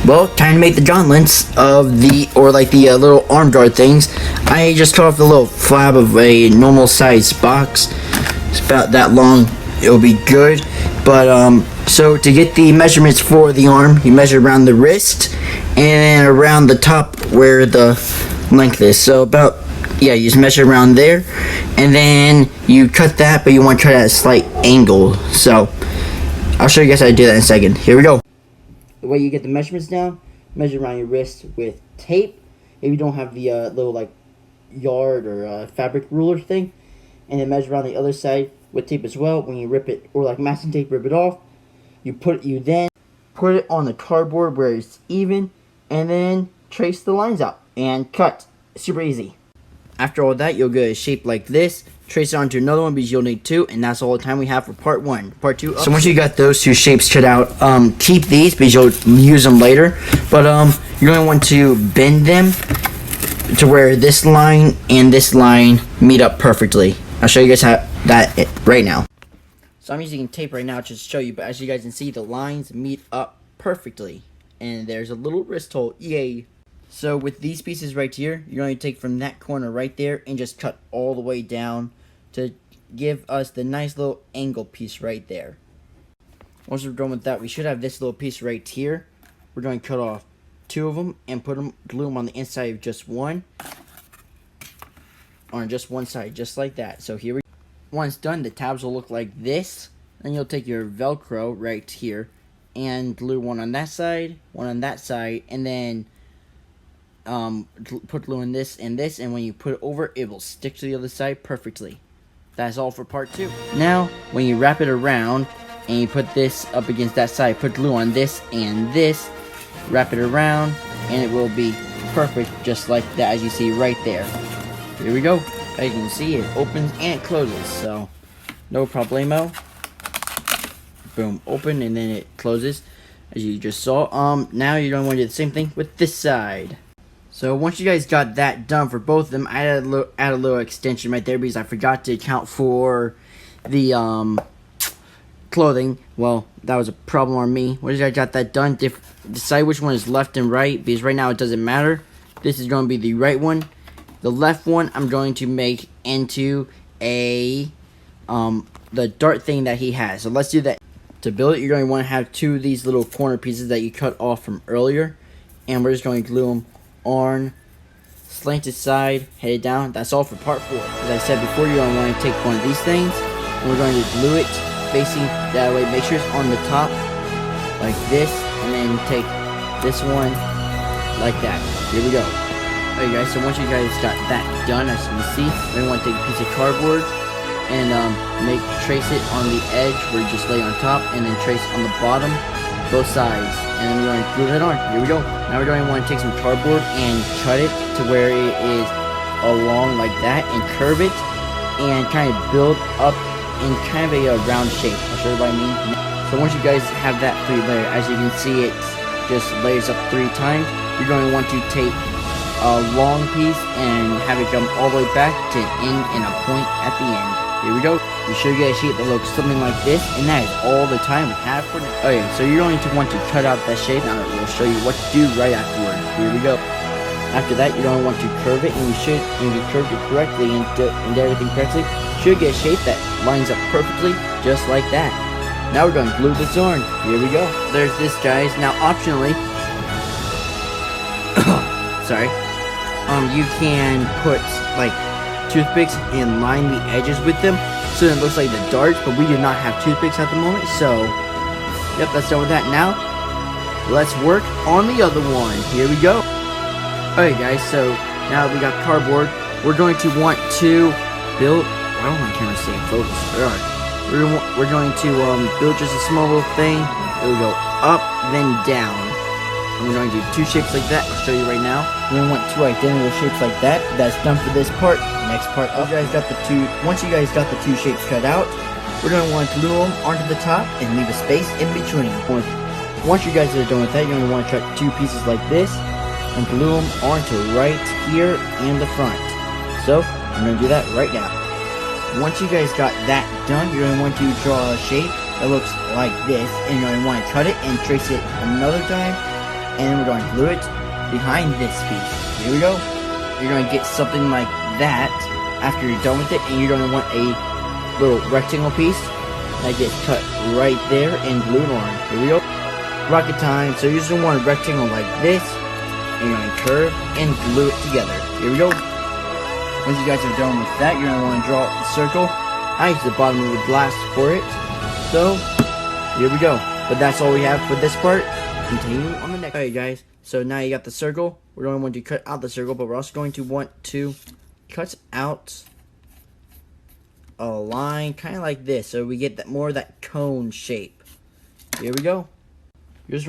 Well, time to make the gauntlets of the, or like the little arm guard things. I just cut off the little flap of a normal size box. It's about that long. It'll be good. But so to get the measurements for the arm, you measure around the wrist and around the top where the length is. So about, yeah, you just measure around there, and then you cut that, but you want to cut at a slight angle. So I'll show you guys how to do that in a second. Here we go. The way you get the measurements down, measure around your wrist with tape. If you don't have the little like yard or fabric ruler thing, and then measure around the other side with tape as well. When you rip it, or like masking tape, rip it off. You then put it on the cardboard where it's even, and then trace the lines out and cut. Super easy. After all that, you'll get a shape like this. Trace it onto another one because you'll need two, and that's all the time we have for part one. Part two. So once you got those two shapes cut out, keep these because you'll use them later. But you're going to want to bend them to where this line and this line meet up perfectly. I'll show you guys how that right now. So I'm using tape right now to show you, but as you guys can see, the lines meet up perfectly, and there's a little wrist hole. Yay! So with these pieces right here, you're going to take from that corner right there and just cut all the way down to give us the nice little angle piece right there. Once we're done with that, we should have this little piece right here. We're going to cut off two of them and glue them on the inside of just one. On just one side, just like that. So here we go. Once done, the tabs will look like this. Then you'll take your Velcro right here and glue one on that side, one on that side, and then put glue in this and this, and when you put it over, it will stick to the other side perfectly. That's all for part two. Now, when you wrap it around and you put this up against that side, put glue on this and this, wrap it around, and it will be perfect just like that, as you see right there. Here we go. As you can see, it opens and it closes, so no problemo. Boom, open, and then it closes, as you just saw. Now you're going to want to do the same thing with this side. So once you guys got that done for both of them, I add a little extension right there because I forgot to account for the clothing. Well, that was a problem on me. Once I got that done, decide which one is left and right, because right now it doesn't matter. This is going to be the right one. The left one I'm going to make into a the dart thing that he has. So let's do that. To build it, you're going to want to have two of these little corner pieces that you cut off from earlier, and we're just going to glue them on slanted side, headed down. That's all for part four. As I said before, you're going to want to take one of these things, and we're going to glue it facing that way. Make sure it's on the top like this, and then take this one like that. Here we go. Alright guys, so once you guys got that done, as you can see, we're going to want to take a piece of cardboard and trace it on the edge where you just lay on top, and then trace on the bottom, both sides, and then we're going to glue that on. Here we go. Now we're going to want to take some cardboard and cut it to where it is along like that, and curve it and kind of build up in kind of a round shape. I'll show you what I mean. So once you guys have that pre-layer, as you can see, it just layers up 3 times. You're going to want to take a long piece and have it come all the way back to an end and a point at the end. Here we go. You should get a shape that looks something like this, and that is all the time we have for now. Okay, so you're going to want to cut out that shape. Now we'll show you what to do right afterward. Here we go. After that, you're going to want to curve it, and if you curved it correctly and did everything correctly, you should get a shape that lines up perfectly, just like that. Now we're going to glue this on. Here we go. There's this, guys. Now, optionally, sorry. You can put like toothpicks and line the edges with them so it looks like the darts, but we do not have toothpicks at the moment, so yep, that's done with that. Now let's work on the other one. Here we go. Alright guys, so now that we got cardboard, we're going to want to build, why don't my camera stay in focus? Alright, we're going to build just a small little thing. It will go up, then down. And we're going to do 2 shapes like that. I'll show you right now. We're going to want 2 identical shapes like that. That's done for this part. Next part up. Once you guys got the 2 shapes cut out, we're going to want to glue them onto the top and leave a space in between. Once you guys are done with that, you're going to want to cut 2 pieces like this and glue them onto right here in the front. So, I'm going to do that right now. Once you guys got that done, you're going to want to draw a shape that looks like this, and you're going to want to cut it and trace it another time and we're going to glue it behind this piece. Here we go. You're going to get something like that after you're done with it, and you're going to want a little rectangle piece that gets cut right there and glued on. Here we go. Rocket time. So you just want a rectangle like this, and you're going to curve and glue it together. Here we go. Once you guys are done with that, you're going to want to draw a circle. I use the bottom of the glass for it. So, here we go. But that's all we have for this part. Continue on the next. Alright guys, so now you got the circle. We're going to want to cut out the circle, but we're also going to want to cut out a line kind of like this, so we get that more of that cone shape. Here we go. You're just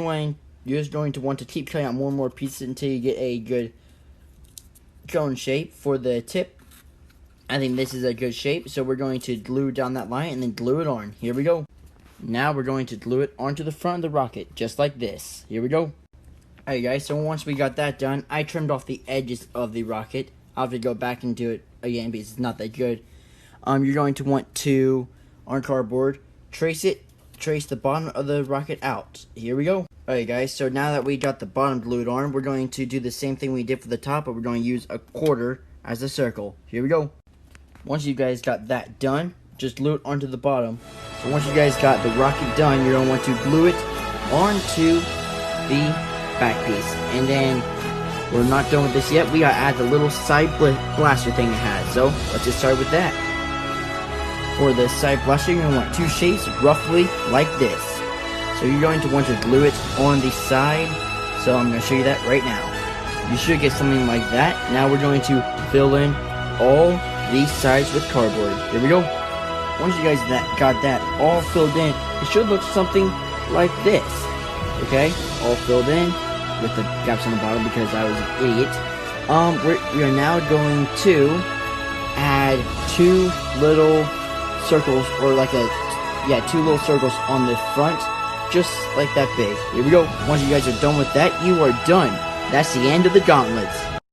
going to want to keep cutting out more and more pieces until you get a good cone shape for the tip. I think this is a good shape, so we're going to glue down that line and then glue it on. Here we go. Now we're going to glue it onto the front of the rocket, just like this. Here we go. Alright guys, so once we got that done, I trimmed off the edges of the rocket. I'll have to go back and do it again because it's not that good. You're going to want to, on cardboard, trace the bottom of the rocket out. Here we go. Alright guys, so now that we got the bottom glued on, we're going to do the same thing we did for the top, but we're going to use a quarter as a circle. Here we go. Once you guys got that done, just glue it onto the bottom. So once you guys got the rocket done, you're going to want to glue it onto the back piece. And then, we're not done with this yet. We got to add the little side blaster thing it has. So, let's just start with that. For the side blaster, you're going to want two shapes roughly like this. So you're going to want to glue it on the side. So I'm going to show you that right now. You should get something like that. Now we're going to fill in all these sides with cardboard. Here we go. Once you guys got that all filled in, it should look something like this. Okay, all filled in with the gaps on the bottom because I was an idiot. We are now going to add two little circles, or like two little circles on the front, just like that big. Here we go. Once you guys are done with that, you are done. That's the end of the gauntlets.